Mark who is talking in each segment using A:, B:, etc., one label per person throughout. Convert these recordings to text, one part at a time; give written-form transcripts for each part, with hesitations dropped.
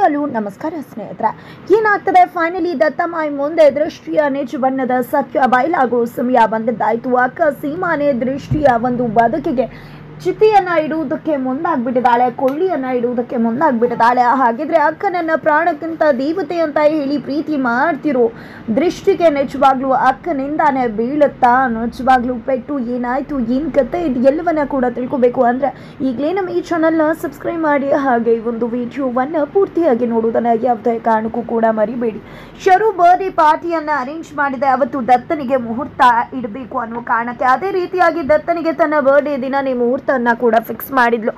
A: Hi hello ನಮಸ್ಕಾರ ಸ್ನೇಹಿತರೆ. ಏನಾಗ್ತದೆ ಫೈನಲಿ ದತ್ತಮಾಯಿ ಮುಂದೆ ದೃಷ್ಟಿಯ ನಿಜ ಬಣ್ಣದ ಸತ್ಯ ಬಯಲಾಗುವ ಸಮಯ ಬಂದಿದ್ದಾಯಿತು. ಅಕ್ಕ ಸೀಮಾನೆ ದೃಷ್ಟಿಯ ಒಂದು ಬದುಕಿಗೆ ಚಿತಿಯನ್ನ ಇಡುವುದಕ್ಕೆ ಮುಂದಾಗ್ಬಿಟ್ಟಿದ್ದಾಳೆ, ಕೊಳ್ಳಿಯನ್ನ ಇಡುವುದಕ್ಕೆ ಮುಂದಾಗ್ಬಿಟ್ಟಿದ್ದಾಳೆ. ಹಾಗಿದ್ರೆ ಅಕ್ಕನನ್ನ ಪ್ರಾಣಕ್ಕಿಂತ ದೇವತೆ ಅಂತ ಹೇಳಿ ಪ್ರೀತಿ ಮಾಡ್ತಿರೋ ದೃಷ್ಟಿಗೆ ನಿಜವಾಗ್ಲೂ ಅಕ್ಕನಿಂದಾನೆ ಬೀಳುತ್ತಾ, ನಿಜವಾಗ್ಲೂ ಪೆಟ್ಟು ಏನಾಯ್ತು, ಏನ್ ಕತೆ, ಇದು ಎಲ್ಲವನ್ನ ಕೂಡ ತಿಳ್ಕೊಬೇಕು ಅಂದ್ರೆ ಈಗಲೇ ನಮ್ಮ ಈ ಚಾನಲ್ನ ಸಬ್ಸ್ಕ್ರೈಬ್ ಮಾಡಿ, ಹಾಗೆ ಈ ಒಂದು ವಿಡಿಯೋವನ್ನ ಪೂರ್ತಿಯಾಗಿ ನೋಡುವುದನ್ನ ಯಾವುದೇ ಕಾರಣಕ್ಕೂ ಕೂಡ ಮರಿಬೇಡಿ. ಶರು ಬರ್ಡೇ ಪಾರ್ಟಿಯನ್ನ ಅರೇಂಜ್ ಮಾಡಿದೆ. ಅವತ್ತು ದತ್ತನಿಗೆ ಮುಹೂರ್ತ ಇಡಬೇಕು ಅನ್ನೋ ಕಾರಣಕ್ಕೆ, ಅದೇ ರೀತಿಯಾಗಿ ದತ್ತನಿಗೆ ತನ್ನ ಬರ್ಡೇ ದಿನನೇ ಮುಹೂರ್ತ ಕೂಡ ಫಿಕ್ಸ್ ಮಾಡಿದ್ಲು.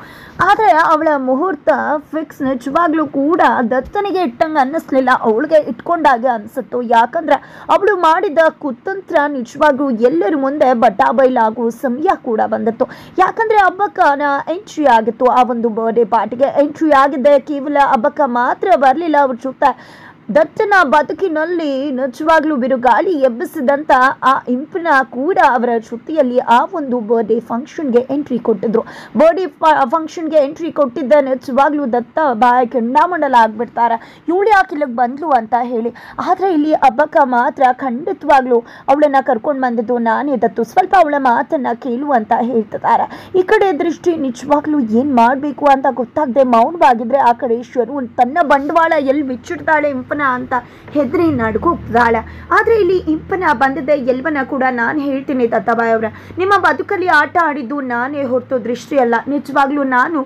A: ಆದರೆ ಅವಳ ಮುಹೂರ್ತ ಫಿಕ್ಸ್ ನಿಜವಾಗ್ಲೂ ಕೂಡ ದತ್ತನಿಗೆ ಇಟ್ಟಂಗೆ ಅನ್ನಿಸ್ಲಿಲ್ಲ, ಅವಳಿಗೆ ಇಟ್ಕೊಂಡಾಗ ಅನ್ಸುತ್ತು. ಯಾಕಂದ್ರೆ ಅವಳು ಮಾಡಿದ ಕುತಂತ್ರ ನಿಜವಾಗ್ಲೂ ಎಲ್ಲರ ಮುಂದೆ ಬಟಾಬೈಲಾಗುವ ಸಮಯ ಕೂಡ ಬಂದಿತ್ತು. ಯಾಕಂದ್ರೆ ಹಬ್ಬಕ್ಕನ ಎಂಟ್ರಿ ಆಗಿತ್ತು. ಆ ಒಂದು ಬರ್ಡೇ ಪಾರ್ಟಿಗೆ ಎಂಟ್ರಿ ಆಗಿದ್ದೆ ಕೇವಲ ಹಬ್ಬಕ್ಕ ಮಾತ್ರ ಬರಲಿಲ್ಲ, ಅವ್ರ ಜೊತೆ ದತ್ತನ ಬದುಕಿನಲ್ಲಿ ನಿಜವಾಗ್ಲೂ ಬಿರುಗಾಳಿ ಎಬ್ಬಿಸಿದಂತ ಆ ಇಂಪನ ಕೂಡ ಅವರ ಜೊತೆಯಲ್ಲಿ ಆ ಒಂದು ಬರ್ಡೇ ಫಂಕ್ಷನ್ಗೆ ಎಂಟ್ರಿ ಕೊಟ್ಟಿದ್ರು. ಬರ್ಡೇ ಫಂಕ್ಷನ್ಗೆ ಎಂಟ್ರಿ ಕೊಟ್ಟಿದ್ದ ನಿಜವಾಗ್ಲೂ ದತ್ತ ಬಾಯ್ ಕೆಂಡಾಮಂಡಲ ಆಗ್ಬಿಡ್ತಾರೆ, ಇವಳು ಯಾಕೆ ಇಲ್ಲಿಗೆ ಬಂದ್ಲು ಅಂತ ಹೇಳಿ. ಆದರೆ ಇಲ್ಲಿ ಹಬ್ಬಕ್ಕ ಮಾತ್ರ ಖಂಡಿತವಾಗ್ಲೂ ಅವಳನ್ನ ಕರ್ಕೊಂಡು ಬಂದಿದ್ದು ನಾನೇ ದತ್ತು, ಸ್ವಲ್ಪ ಅವಳ ಮಾತನ್ನ ಕೇಳು ಅಂತ ಹೇಳ್ತಿದ್ದಾರೆ. ಈ ಕಡೆ ದೃಷ್ಟಿ ನಿಜವಾಗ್ಲೂ ಏನ್ ಮಾಡಬೇಕು ಅಂತ ಗೊತ್ತಾಗದೆ ಮೌನವಾಗಿದ್ರೆ, ಆ ಕಡೆ ಶರು ತನ್ನ ಬಂಡವಾಳ ಎಲ್ಲಿ ಬಿಚ್ಚಿಡ್ತಾಳೆ ಅಂತ ಹೆದರಿ ನಡ್ಕೋಗ್ತಾಳೆ. ಆದ್ರೆ ಇಲ್ಲಿ ಇಂಪನ ಬಂದಿದ್ದೆ ಎಲ್ಲವನ್ನ ಕೂಡ ನಾನು ಹೇಳ್ತೀನಿ ದತ್ತಾಬಾಯಿ ಅವರ, ನಿಮ್ಮ ಬದುಕಲ್ಲಿ ಆಟ ಆಡಿದ್ದು ನಾನೇ ಹೊರತು ದೃಷ್ಟಿ ಅಲ್ಲ. ನಿಜವಾಗ್ಲೂ ನಾನು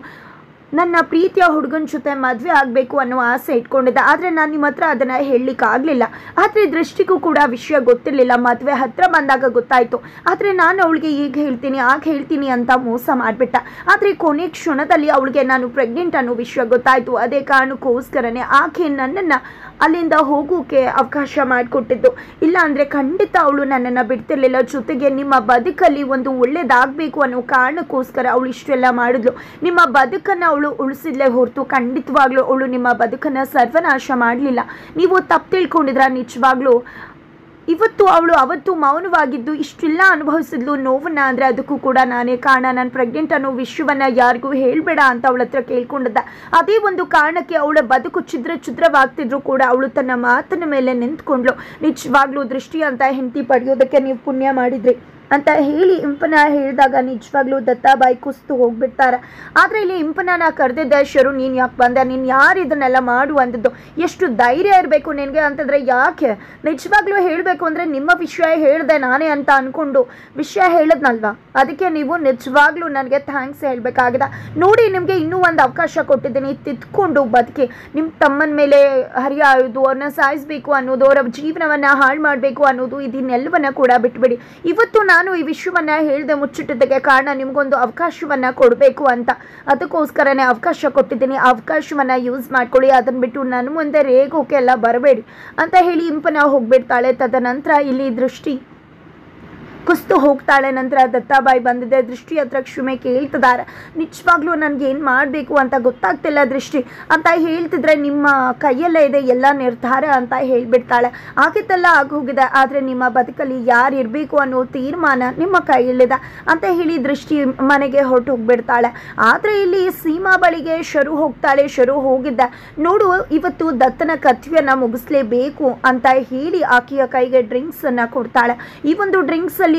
A: ನನ್ನ ಪ್ರೀತಿಯ ಹುಡುಗನ ಜೊತೆ ಮದುವೆ ಆಗಬೇಕು ಅನ್ನೋ ಆಸೆ ಇಟ್ಕೊಂಡಿದ್ದೆ. ಆದರೆ ನಾನು ನಿಮ್ಮ ಹತ್ರ ಅದನ್ನು ಹೇಳಲಿಕ್ಕೆ ಆಗಲಿಲ್ಲ. ಆದರೆ ದೃಷ್ಟಿಗೂ ಕೂಡ ವಿಷಯ ಗೊತ್ತಿರಲಿಲ್ಲ, ಮದುವೆ ಹತ್ರ ಬಂದಾಗ ಗೊತ್ತಾಯಿತು. ಆದರೆ ನಾನು ಅವಳಿಗೆ ಈಗ ಹೇಳ್ತೀನಿ ಆಗ ಹೇಳ್ತೀನಿ ಅಂತ ಮೋಸ ಮಾಡಿಬಿಟ್ಟ. ಆದರೆ ಕೊನೆ ಕ್ಷಣದಲ್ಲಿ ಅವಳಿಗೆ ನಾನು ಪ್ರೆಗ್ನೆಂಟ್ ಅನ್ನೋ ವಿಷಯ ಗೊತ್ತಾಯಿತು. ಅದೇ ಕಾರಣಕ್ಕೋಸ್ಕರನೇ ಆಕೆ ನನ್ನನ್ನು ಅಲ್ಲಿಂದ ಹೋಗೋಕೆ ಅವಕಾಶ ಮಾಡಿಕೊಟ್ಟಿದ್ದು. ಇಲ್ಲ ಅಂದರೆ ಖಂಡಿತ ಅವಳು ನನ್ನನ್ನು ಬಿಡ್ತಿರ್ಲಿಲ್ಲ. ಜೊತೆಗೆ ನಿಮ್ಮ ಬದುಕಲ್ಲಿ ಒಂದು ಒಳ್ಳೇದಾಗಬೇಕು ಅನ್ನೋ ಕಾರಣಕ್ಕೋಸ್ಕರ ಅವಳು ಇಷ್ಟೆಲ್ಲ ಮಾಡಿದ್ಲು. ನಿಮ್ಮ ಬದುಕನ್ನು ಅವಳು ಉಳಿಸಿದ್ಲೇ ಹೊರತು ಖಂಡಿತವಾಗ್ಲೂ ಅವಳು ನಿಮ್ಮ ಬದುಕನ್ನು ಸರ್ವನಾಶ ಮಾಡಲಿಲ್ಲ. ನೀವು ತಪ್ಪು ತಿಳ್ಕೊಂಡಿದ್ರ. ನಿಜವಾಗ್ಲೂ ಇವತ್ತು ಅವಳು ಅವತ್ತು ಮೌನವಾಗಿದ್ದು ಇಷ್ಟೆಲ್ಲ ಅನುಭವಿಸಿದ್ಲು ನೋವನ್ನ ಅಂದರೆ ಅದಕ್ಕೂ ಕೂಡ ನಾನೇ ಕಾರಣ. ನಾನು ಪ್ರೆಗ್ನೆಂಟ್ ಅನ್ನೋ ವಿಷಯವನ್ನ ಯಾರಿಗೂ ಹೇಳಬೇಡ ಅಂತ ಅವಳ ಹತ್ರ ಕೇಳ್ಕೊಂಡಿದ್ದ. ಅದೇ ಒಂದು ಕಾರಣಕ್ಕೆ ಅವಳ ಬದುಕು ಛಿದ್ರವಾಗ್ತಿದ್ರು ಕೂಡ ಅವಳು ತನ್ನ ಮಾತಿನ ಮೇಲೆ ನಿಂತ್ಕೊಂಡ್ಲು. ನಿಜವಾಗ್ಲೂ ದೃಷ್ಟಿ ಅಂತ ಹೆಂಡತಿ ಪಡೆಯೋದಕ್ಕೆ ನೀವು ಪುಣ್ಯ ಮಾಡಿದ್ರಿ ಅಂತ ಹೇಳಿ ಇಂಪನ ಹೇಳಿದಾಗ ನಿಜವಾಗ್ಲೂ ದತ್ತಾಬಾಯಿ ಕುಸ್ತು ಹೋಗ್ಬಿಡ್ತಾರೆ. ಆದರೆ ಇಲ್ಲಿ ಇಂಪನ ಕರೆದಿದ್ದೆ, ಶರು ನೀನು ಯಾಕೆ ಬಂದೆ, ನೀನು ಯಾರು ಇದನ್ನೆಲ್ಲ ಮಾಡು ಅಂದದ್ದು, ಎಷ್ಟು ಧೈರ್ಯ ಇರಬೇಕು ನಿನಗೆ ಅಂತಂದರೆ, ಯಾಕೆ ನಿಜವಾಗ್ಲೂ ಹೇಳಬೇಕು ಅಂದರೆ ನಿಮ್ಮ ವಿಷಯ ಹೇಳಿದೆ ನಾನೇ ಅಂತ ಅಂದ್ಕೊಂಡು ವಿಷಯ ಹೇಳಿದ್ನಲ್ವಾ, ಅದಕ್ಕೆ ನೀವು ನಿಜವಾಗ್ಲೂ ನನಗೆ ಥ್ಯಾಂಕ್ಸ್ ಹೇಳಬೇಕಾಗಿದೆ. ನೋಡಿ ನಿಮಗೆ ಇನ್ನೂ ಒಂದು ಅವಕಾಶ ಕೊಟ್ಟಿದ್ದೀನಿ, ತಿದ್ಕೊಂಡು ಬದುಕಿ. ನಿಮ್ಮ ತಮ್ಮನ ಮೇಲೆ ಹರಿಯಾಯೋದು, ಅವ್ರನ್ನ ಸಾಯಿಸಬೇಕು ಅನ್ನೋದು, ಅವರ ಜೀವನವನ್ನು ಹಾಳು ಮಾಡಬೇಕು ಅನ್ನೋದು, ಇದನ್ನೆಲ್ಲವನ್ನ ಕೂಡ ಬಿಟ್ಬಿಡಿ. ಇವತ್ತು ನಾನು ಈ ವಿಷಯವನ್ನ ಹೇಳ್ದೆ ಮುಚ್ಚಿಟ್ಟಿದ್ದಕ್ಕೆ ಕಾರಣ ನಿಮಗೊಂದು ಅವಕಾಶವನ್ನ ಕೊಡಬೇಕು ಅಂತ, ಅದಕ್ಕೋಸ್ಕರನೇ ಅವಕಾಶ ಕೊಟ್ಟಿದ್ದೀನಿ. ಅವಕಾಶವನ್ನ ಯೂಸ್ ಮಾಡ್ಕೊಳ್ಳಿ, ಅದನ್ನ ಬಿಟ್ಟು ನನ್ನ ಮುಂದೆ ರೇಗೋಕೆ ಎಲ್ಲ ಬರಬೇಡಿ ಅಂತ ಹೇಳಿ ಇಂಪನ ಹೋಗ್ಬಿಡ್ತಾಳೆ. ತದನಂತರ ಇಲ್ಲಿ ದೃಷ್ಟಿ ಕುಸ್ತು ಹೋಗ್ತಾಳೆ. ನಂತರ ದತ್ತಾಬಾಯಿ ಬಂದಿದೆ, ದೃಷ್ಟಿ ಹತ್ರ ಕ್ಷಮೆ ಕೇಳ್ತಿದ್ದಾರೆ. ನಿಜವಾಗ್ಲೂ ನನಗೆ ಏನು ಮಾಡಬೇಕು ಅಂತ ಗೊತ್ತಾಗ್ತಿಲ್ಲ ದೃಷ್ಟಿ ಅಂತ ಹೇಳ್ತಿದ್ರೆ, ನಿಮ್ಮ ಕೈಯಲ್ಲೇ ಇದೆ ಎಲ್ಲ ನಿರ್ಧಾರ ಅಂತ ಹೇಳಿಬಿಡ್ತಾಳೆ. ಆಗಿದ್ದೆಲ್ಲ ಆಗೋಗಿದೆ, ಆದರೆ ನಿಮ್ಮ ಬದುಕಲ್ಲಿ ಯಾರು ಇರಬೇಕು ಅನ್ನೋ ತೀರ್ಮಾನ ನಿಮ್ಮ ಕೈಯಲ್ಲಿದೆ ಅಂತ ಹೇಳಿ ದೃಷ್ಟಿ ಮನೆಗೆ ಹೊರಟು ಹೋಗ್ಬಿಡ್ತಾಳೆ. ಆದರೆ ಇಲ್ಲಿ ಸೀಮಾ ಬಳಿಗೆ ಶರು ಹೋಗ್ತಾಳೆ. ಶರು ಹೋಗಿದ್ದೆ, ನೋಡು ಇವತ್ತು ದತ್ತನ ಕರ್ತವ್ಯನ ಮುಗಿಸ್ಲೇಬೇಕು ಅಂತ ಹೇಳಿ ಆಕೆಯ ಕೈಗೆ ಡ್ರಿಂಕ್ಸನ್ನು ಕೊಡ್ತಾಳೆ. ಈ ಒಂದು ಡ್ರಿಂಕ್ಸಲ್ಲಿ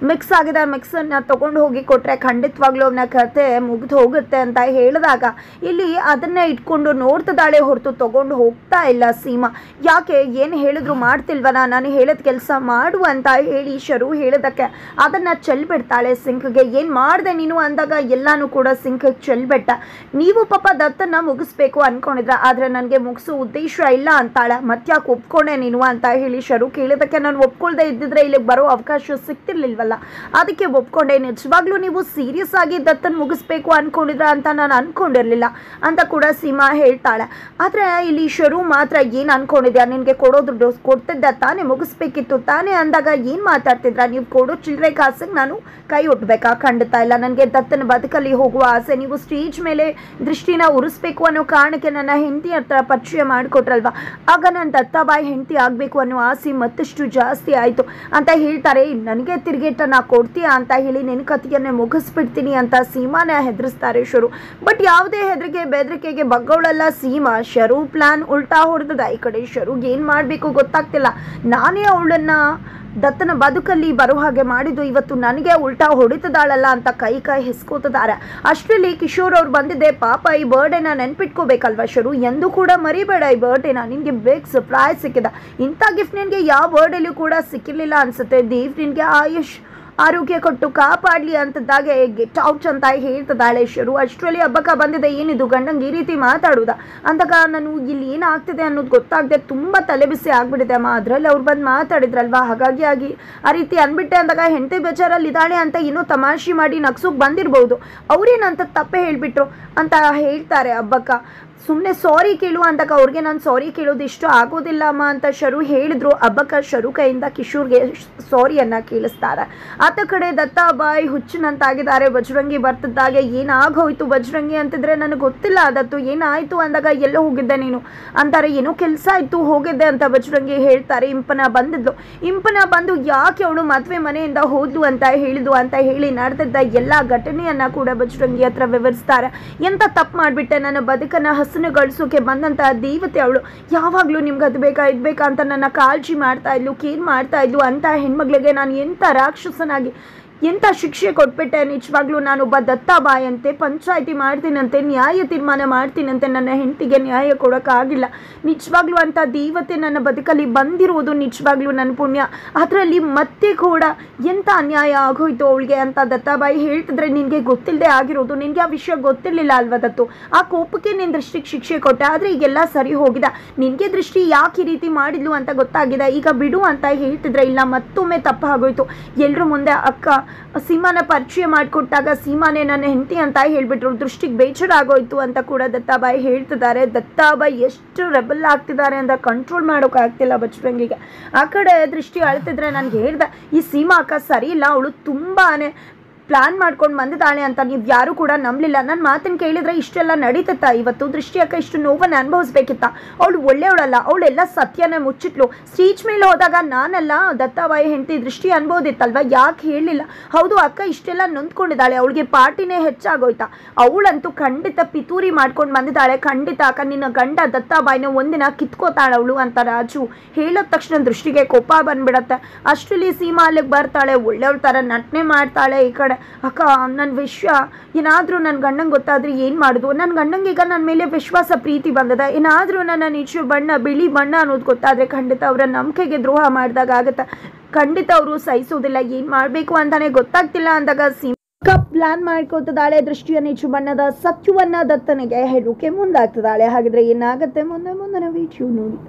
A: ಮಿಕ್ಸ್ ಆಗಿದೆ, ಮಿಕ್ಸನ್ನು ತಗೊಂಡು ಹೋಗಿ ಕೊಟ್ಟರೆ ಖಂಡಿತವಾಗ್ಲೂ ಅವನ ಕತೆ ಮುಗಿದು ಹೋಗುತ್ತೆ ಅಂತ ಹೇಳಿದಾಗ ಇಲ್ಲಿ ಅದನ್ನೇ ಇಟ್ಕೊಂಡು ನೋಡ್ತಿದ್ದಾಳೆ ಹೊರತು ತಗೊಂಡು ಹೋಗ್ತಾ ಇಲ್ಲ ಸೀಮಾ. ಯಾಕೆ ಏನು ಹೇಳಿದ್ರು ಮಾಡ್ತಿಲ್ವನ, ನಾನು ಹೇಳಿದ ಕೆಲಸ ಮಾಡು ಅಂತ ಹೇಳಿ ಶರು ಹೇಳಿದಕ್ಕೆ ಅದನ್ನು ಚೆಲ್ಬಿಡ್ತಾಳೆ ಸಿಂಕ್ಗೆ. ಏನು ಮಾಡಿದೆ ನೀನು ಅಂದಾಗ ಎಲ್ಲಾನು ಕೂಡ ಸಿಂಕ್ಗೆ ಚೆಲ್ಬಿಟ್ಟ. ನೀವು ಪಾಪ ದತ್ತನ್ನ ಮುಗಿಸ್ಬೇಕು ಅನ್ಕೊಂಡಿದ್ರ, ಆದರೆ ನನಗೆ ಮುಗಿಸೋ ಉದ್ದೇಶ ಇಲ್ಲ ಅಂತಾಳೆ. ಮತ್ತ್ಯಾಕೆ ಒಪ್ಕೊಂಡೆ ನೀನು ಅಂತ ಹೇಳಿ ಶರು ಕೇಳಿದಕ್ಕೆ, ನಾನು ಒಪ್ಕೊಳ್ದೆ ಇದ್ದಿದ್ರೆ ಇಲ್ಲಿಗೆ ಬರೋ ಅವಕಾಶ ಸಿಗ್ತಿರ್ಲಿಲ್ವಲ್ಲ, ಅದಕ್ಕೆ ಒಪ್ಕೊಂಡೆ. ನಿಜವಾಗ್ಲೂ ನೀವು ಸೀರಿಯಸ್ ಆಗಿ ದತ್ತನ್ ಮುಗಿಸ್ಬೇಕು ಅನ್ಕೊಂಡಿದ್ರ ಅಂತ ನಾನು ಅನ್ಕೊಂಡಿರ್ಲಿಲ್ಲ ಅಂತ ಕೂಡ ಸೀಮಾ ಹೇಳ್ತಾಳೆ. ಆದರೆ ಇಲ್ಲಿ ಶರು ಮಾತ್ರ ಏನು ಅನ್ಕೊಂಡಿದ್ಯಾ, ನಿನಗೆ ಕೊಡೋದು ಡೋಸ್ ಕೊಡ್ತಿದ್ದ ತಾನೇ, ಮುಗಿಸ್ಬೇಕಿತ್ತು ತಾನೇ ಅಂದಾಗ ಏನು ಮಾತಾಡ್ತಿದ್ರ, ನೀವು ಕೊಡೋ ಚಿಲ್ಲರೆ ಕಾಸಿಗೆ ನಾನು ಕೈ ಒಟ್ಟಬೇಕಾ, ಖಂಡಿತ ಇಲ್ಲ. ನನಗೆ ದತ್ತನ ಬದುಕಲ್ಲಿ ಹೋಗುವ ಆಸೆ, ನೀವು ಸ್ಟೇಜ್ ಮೇಲೆ ದೃಷ್ಟಿನ ಉರಿಸ್ಬೇಕು ಅನ್ನೋ ಕಾರಣಕ್ಕೆ ನನ್ನ ಹೆಂಡತಿ ಹತ್ರ ಪರಿಚಯ ಮಾಡಿಕೊಟ್ರಲ್ವ, ಆಗ ನಾನು ದತ್ತಾಬಾಯಿ ಹೆಂಡತಿ ಆಗಬೇಕು ಅನ್ನೋ ಆಸೆ ಮತ್ತಷ್ಟು ಜಾಸ್ತಿ ಆಯಿತು ಅಂತ ಹೇಳ್ತಾರೆ. ನನಗೆ ಅವಳಿಗೆ ತಿರುಗೇಟನ್ನು ಕೊಡ್ತೀಯಾ ಅಂತ ಹೇಳಿ ನಿನ್ನ ಕಥೆಯನ್ನೇ ಮುಗಿಸ್ಬಿಡ್ತೀನಿ ಅಂತ ಸೀಮಾನೇ ಹೆದರಿಸ್ತಾರೆ ಶರು. ಬಟ್ ಯಾವುದೇ ಹೆದರಿಕೆ ಬೆದರಿಕೆಗೆ ಬಗ್ಗವಳಲ್ಲ ಸೀಮಾ. ಶರು ಪ್ಲಾನ್ ಉಲ್ಟಾ ಹೊಡೆದದ. ಈ ಕಡೆ ಶರುಗೆ ಏನು ಮಾಡಬೇಕು ಗೊತ್ತಾಗ್ತಿಲ್ಲ. ನಾನೇ ಅವಳನ್ನು ದತ್ತನ ಬದುಕಲ್ಲಿ ಬರೋ ಹಾಗೆ ಮಾಡಿದ್ದು, ಇವತ್ತು ನನಗೆ ಉಲ್ಟಾ ಹೊಡಿತದಾಳಲ್ಲ ಅಂತ ಕೈ ಹಿಸ್ಕೋತಿದ್ದಾರೆ. ಅಷ್ಟರಲ್ಲಿ ಕಿಶೋರ್ ಅವ್ರು ಬಂದಿದ್ದೆ. ಪಾಪ ಈ ಬರ್ಡೇನ ನೆನ್ಪಿಟ್ಕೋಬೇಕಲ್ವ ಶರು, ಎಂದು ಕೂಡ ಮರಿಬೇಡ ಈ ಬರ್ಡೇನ, ನಿನಗೆ ಬಿಗ್ ಸರ್ಪ್ರೈಸ್ ಸಿಕ್ಕಿದ. ಇಂಥ ಗಿಫ್ಟ್ ನಿನಗೆ ಯಾವ ಬರ್ಡೇಲೂ ಕೂಡ ಸಿಕ್ಕಿರಲಿಲ್ಲ ಅನ್ಸುತ್ತೆ. ದೇವ್ ನಿನಗೆ ಆಯುಷ್ ಆರೋಗ್ಯ ಕೊಟ್ಟು ಕಾಪಾಡಲಿ ಅಂತದಾಗೆ ಗೆಟ್ ಔಟ್ ಅಂತ ಹೇಳ್ತಿದ್ದಾಳೆ ಶರು. ಅಷ್ಟರಲ್ಲಿ ಹಬ್ಬಕ್ಕ ಬಂದಿದೆ. ಏನಿದು ಗಂಡಂಗೆ ಈ ರೀತಿ ಮಾತಾಡೋದ ಅಂದಾಗ ನಾನು ಇಲ್ಲಿ ಏನಾಗ್ತಿದೆ ಅನ್ನೋದು ಗೊತ್ತಾಗದೆ ತುಂಬ ತಲೆಬಿಸಿ ಆಗ್ಬಿಟ್ಟಿದೆ ಅಮ್ಮ. ಅದರಲ್ಲಿ ಅವ್ರು ಬಂದು ಮಾತಾಡಿದ್ರಲ್ವಾ, ಹಾಗಾಗಿ ಆ ರೀತಿ ಅಂದ್ಬಿಟ್ಟೆ ಅಂದಾಗ ಹೆಂಡತಿ ಬೇಜಾರಲ್ಲಿ ಇದ್ದಾಳೆ ಅಂತ ಇನ್ನೂ ತಮಾಷೆ ಮಾಡಿ ನಗ್ಸೋಕೆ ಬಂದಿರ್ಬೋದು. ಅವ್ರೇನಂತ ತಪ್ಪೇ ಹೇಳಿಬಿಟ್ರು ಅಂತ ಹೇಳ್ತಾರೆ ಹಬ್ಬಕ್ಕ. ಸುಮ್ಮನೆ ಸಾರಿ ಕೇಳು ಅಂದಾಗ ಅವ್ರಿಗೆ ನಾನು ಸಾರಿ ಕೇಳೋದು ಇಷ್ಟ ಆಗೋದಿಲ್ಲ ಅಮ್ಮ ಅಂತ ಶರು ಹೇಳಿದ್ರು. ಹಬ್ಬಕ್ಕ ಶರು ಕೈಯಿಂದ ಕಿಶೋರ್ಗೆ ಸಾರಿಯನ್ನು ಕೇಳಿಸ್ತಾರೆ. ಆತ ಕಡೆ ದತ್ತ ಬಾಯಿ ಹುಚ್ಚಿನಂತಾಗಿದ್ದಾರೆ. ಬಜರಂಗಿ ಬರ್ತಿದ್ದಾಗೆ ಏನಾಗೋಯ್ತು ಬಜರಂಗಿ ಅಂತಿದ್ರೆ ನನಗೆ ಗೊತ್ತಿಲ್ಲ ದತ್ತು ಏನಾಯಿತು ಅಂದಾಗ ಎಲ್ಲೋ ಹೋಗಿದ್ದೆ ನೀನು ಅಂತಾರೆ. ಏನೋ ಕೆಲಸ ಇತ್ತು ಹೋಗಿದ್ದೆ ಅಂತ ಬಜರಂಗಿ ಹೇಳ್ತಾರೆ. ಇಂಪನ ಬಂದಿದ್ಲು. ಇಂಪನ ಬಂದು ಯಾಕೆ ಅವಳು ಮದುವೆ ಮನೆಯಿಂದ ಹೋದ್ಲು ಅಂತ ಹೇಳಿದ್ಲು ಅಂತ ಹೇಳಿ ನಡೆದಿದ್ದ ಎಲ್ಲ ಘಟನೆಯನ್ನು ಕೂಡ ಬಜರಂಗಿ ಹತ್ರ ವಿವರಿಸ್ತಾರೆ. ಎಂತ ತಪ್ಪು ಮಾಡಿಬಿಟ್ಟೆ, ನನ್ನ ಬದುಕನ್ನು ಹಸನುಗೊಳಿಸೋಕೆ ಬಂದಂಥ ದೇವತೆ ಅವಳು. ಯಾವಾಗಲೂ ನಿಮ್ಗೆ ಅದು ಬೇಕಾ ಇದು ಬೇಕಾ ಅಂತ ನನ್ನ ಕಾಳಜಿ ಮಾಡ್ತಾ ಇದ್ಲು, ಕೇರ್ ಮಾಡ್ತಾ ಇದ್ಲು. ಅಂತ ಹೆಣ್ಮಗಳಿಗೆ ನಾನು ಎಂಥ ರಾಕ್ಷಸನಾಗಿ ಎಂಥ ಶಿಕ್ಷೆ ಕೊಟ್ಬಿಟ್ಟೆ. ನಿಜವಾಗ್ಲೂ ನಾನೊಬ್ಬ ದತ್ತಾಬಾಯಿ ಅಂತೆ, ಪಂಚಾಯಿತಿ ಮಾಡ್ತೀನಂತೆ, ನ್ಯಾಯ ತೀರ್ಮಾನ ಮಾಡ್ತೀನಂತೆ, ನನ್ನ ಹೆಂಡತಿಗೆ ನ್ಯಾಯ ಕೊಡೋಕ್ಕಾಗಿಲ್ಲ. ನಿಜವಾಗ್ಲೂ ಅಂತ ದೇವತೆ ನನ್ನ ಬದುಕಲ್ಲಿ ಬಂದಿರೋದು ನಿಜವಾಗ್ಲೂ ನನ್ನ ಪುಣ್ಯ. ಅದರಲ್ಲಿ ಮತ್ತೆ ಕೂಡ ಎಂಥ ಅನ್ಯಾಯ ಆಗೋಯ್ತು ಅವಳಿಗೆ ಅಂತ ದತ್ತಾಬಾಯಿ ಹೇಳ್ತಿದ್ರೆ ನಿನಗೆ ಗೊತ್ತಿಲ್ಲದೆ ಆಗಿರೋದು. ನಿನಗೆ ಆ ವಿಷಯ ಗೊತ್ತಿರಲಿಲ್ಲ ಅಲ್ವ ದತ್ತು, ಆ ಕೋಪಕ್ಕೆ ನಿನ್ನ ದೃಷ್ಟಿಗೆ ಶಿಕ್ಷೆ ಕೊಟ್ಟೆ. ಆದರೆ ಈಗೆಲ್ಲ ಸರಿ ಹೋಗಿದೆ. ನಿನಗೆ ದೃಷ್ಟಿ ಯಾಕೆ ಈ ರೀತಿ ಮಾಡಿದ್ಲು ಅಂತ ಗೊತ್ತಾಗಿದೆ, ಈಗ ಬಿಡು ಅಂತ ಹೇಳ್ತಿದ್ರೆ ಇಲ್ಲ ಮತ್ತೊಮ್ಮೆ ತಪ್ಪಾಗೋಯ್ತು. ಎಲ್ಲರ ಮುಂದೆ ಅಕ್ಕ ಸೀಮಾನ ಪರಿಚಯ ಮಾಡಿಕೊಟ್ಟಾಗ ಸೀಮಾನೇ ನನ್ನ ಹೆಂಡತಿ ಅಂತ ಹೇಳ್ಬಿಟ್ರು. ದೃಷ್ಟಿಗೆ ಬೇಜಾರ ಆಗೋಯ್ತು ಅಂತ ಕೂಡ ದತ್ತಾಬಾಯಿ ಹೇಳ್ತಿದ್ದಾರೆ. ದತ್ತಾಬಾಯಿ ಎಷ್ಟು ರೆಬಲ್ ಆಗ್ತಿದ್ದಾರೆ ಅಂತ ಕಂಟ್ರೋಲ್ ಮಾಡೋಕ್ಕಾಗ್ತಿಲ್ಲ ಬಜರಂಗಿಗೆ. ಆ ಕಡೆ ದೃಷ್ಟಿ ಅಳ್ತಿದ್ರೆ ನನಗೆ ಹೇಳ್ದೆ ಈ ಸೀಮಾ ಅಕ್ಕ ಸರಿ ಇಲ್ಲ, ಅವಳು ತುಂಬಾ ಪ್ಲಾನ್ ಮಾಡ್ಕೊಂಡು ಬಂದಿದ್ದಾಳೆ ಅಂತ ನೀವು ಯಾರು ಕೂಡ ನಂಬಲಿಲ್ಲ. ನನ್ನ ಮಾತನ್ನು ಕೇಳಿದ್ರೆ ಇಷ್ಟೆಲ್ಲ ನಡೀತತ್ತ. ಇವತ್ತು ದೃಷ್ಟಿ ಅಕ್ಕ ಇಷ್ಟು ನೋವನ್ನು ಅನುಭವಿಸ್ಬೇಕಿತ್ತ. ಅವಳು ಒಳ್ಳೆಯವಳಲ್ಲ, ಅವಳೆಲ್ಲ ಸತ್ಯನ ಮುಚ್ಚಿಟ್ಲು. ಸ್ಟೇಜ್ ಮೇಲೆ ಹೋದಾಗ ನಾನೆಲ್ಲ ದತ್ತಾಬಾಯಿ ಹೆಂಡತಿ ದೃಷ್ಟಿ ಅನ್ಬೋದಿತ್ತಲ್ವ, ಯಾಕೆ ಹೇಳಲಿಲ್ಲ? ಹೌದು ಅಕ್ಕ ಇಷ್ಟೆಲ್ಲ ನೊಂದ್ಕೊಂಡಿದ್ದಾಳೆ, ಅವಳಿಗೆ ಪಾರ್ಟಿನೇ ಹೆಚ್ಚಾಗೋಯ್ತಾ. ಅವಳಂತೂ ಖಂಡಿತ ಪಿತೂರಿ ಮಾಡ್ಕೊಂಡು ಬಂದಿದ್ದಾಳೆ. ಖಂಡಿತ ಅಕ್ಕ ನಿನ್ನ ಗಂಡ ದತ್ತಾಬಾಯಿನ ಒಂದಿನ ಕಿತ್ಕೋತಾಳೆ ಅವಳು ಅಂತ ರಾಜು ಹೇಳಿದ ತಕ್ಷಣ ದೃಷ್ಟಿಗೆ ಕೋಪ ಬಂದ್ಬಿಡತ್ತೆ. ಅಷ್ಟರಲ್ಲಿ ಸೀಮಾ ಅಲ್ಲಿಗೆ ಬರ್ತಾಳೆ, ಒಳ್ಳೆಯವಳ ಥರ ನಟನೆ ಮಾಡ್ತಾಳೆ. ಈ ಕಡೆ ಅಕ್ಕ ನನ್ನ ವಿಷಯ ಏನಾದರೂ ನನ್ನ ಗಂಡಂಗೆ ಗೊತ್ತಾದರೆ ಏನು ಮಾಡೋದು? ನನ್ನ ಗಂಡಂಗೆ ಈಗ ನನ್ನ ಮೇಲೆ ವಿಶ್ವಾಸ ಪ್ರೀತಿ ಬಂದದ. ಏನಾದರೂ ನನ್ನ ನಿಜ ಬಣ್ಣ ಬಿಳಿ ಬಣ್ಣ ಅನ್ನೋದು ಗೊತ್ತಾದರೆ ಖಂಡಿತ ಅವರ ನಂಬಿಕೆಗೆ ದ್ರೋಹ ಮಾಡಿದಾಗ ಆಗುತ್ತೆ. ಖಂಡಿತ ಅವರು ಸಹಿಸೋದಿಲ್ಲ. ಏನು ಮಾಡಬೇಕು ಅಂತಾನೆ ಗೊತ್ತಾಗ್ತಿಲ್ಲ ಅಂದಾಗ ಸೀಮಾ ಪ್ಲಾನ್ ಮಾಡ್ಕೋತಿದ್ದಾಳೆ. ದೃಷ್ಟಿಯ ನಿಜ ಬಣ್ಣದ ಸತ್ಯವನ್ನ ದತ್ತನಿಗೆ ಹೇಳೋಕೆ ಮುಂದಾಗ್ತಿದ್ದಾಳೆ. ಹಾಗಿದ್ರೆ ಏನಾಗುತ್ತೆ ಮುಂದಿನ ವಿಡಿಯೋ ನೋಡಿ.